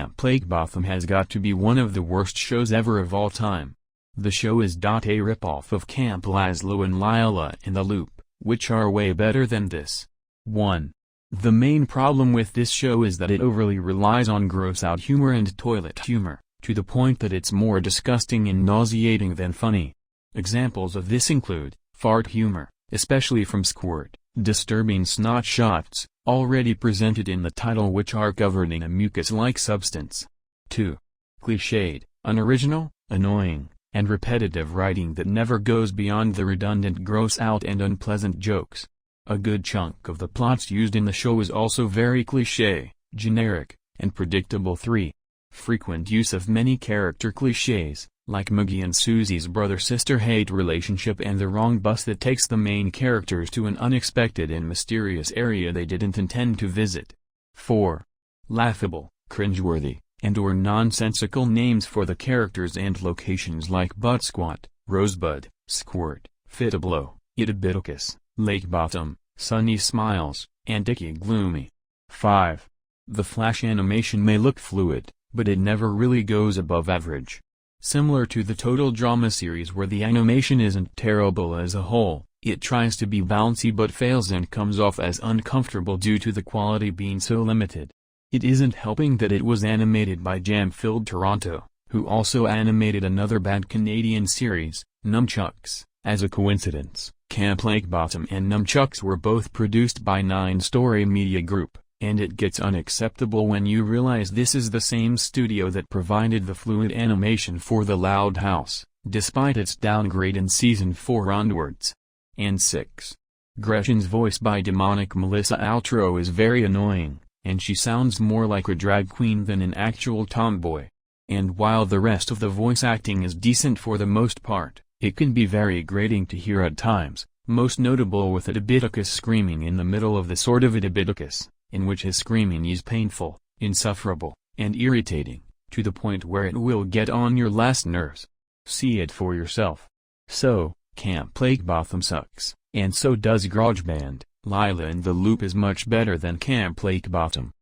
Camp Lakebottom has got to be one of the worst shows ever of all time. The show is a ripoff of Camp Lazlo and Lila in the Loop, which are way better than this. 1. The main problem with this show is that it overly relies on gross-out humor and toilet humor, to the point that it's more disgusting and nauseating than funny. Examples of this include fart humor, especially from Squirt, disturbing snot shots, already presented in the title, which are covered in a mucus-like substance. 2. Cliched, unoriginal, annoying, and repetitive writing that never goes beyond the redundant gross-out and unpleasant jokes. A good chunk of the plots used in the show is also very cliché, generic, and predictable. 3. Frequent use of many character clichés, like Maggie and Susie's brother-sister hate relationship and the wrong bus that takes the main characters to an unexpected and mysterious area they didn't intend to visit. 4. Laughable, cringeworthy, and/or nonsensical names for the characters and locations like Butt Squat, Rosebud, Squirt, Fitablo, Itabitocus, Lakebottom, Sunny Smiles, and Icky Gloomy. 5. The flash animation may look fluid, but it never really goes above average. Similar to the total drama series where the animation isn't terrible as a whole, it tries to be bouncy but fails and comes off as uncomfortable due to the quality being so limited. It isn't helping that it was animated by Jam-Filled Toronto, who also animated another bad Canadian series, Nunchucks. As a coincidence, Camp Lakebottom and Nunchucks were both produced by 9 Story Media Group, and it gets unacceptable when you realize this is the same studio that provided the fluid animation for The Loud House, despite its downgrade in Season 4 onwards. And 6. Gretchen's voice by demonic Melissa Outro is very annoying, and she sounds more like a drag queen than an actual tomboy. And while the rest of the voice acting is decent for the most part, it can be very grating to hear at times, most notable with Itabitocus screaming in the middle of the Sword of Itabitocus, in which his screaming is painful, insufferable, and irritating, to the point where it will get on your last nerves. See it for yourself. So, Camp Lakebottom sucks, and so does GarageBand. Lila in the Loop is much better than Camp Lakebottom.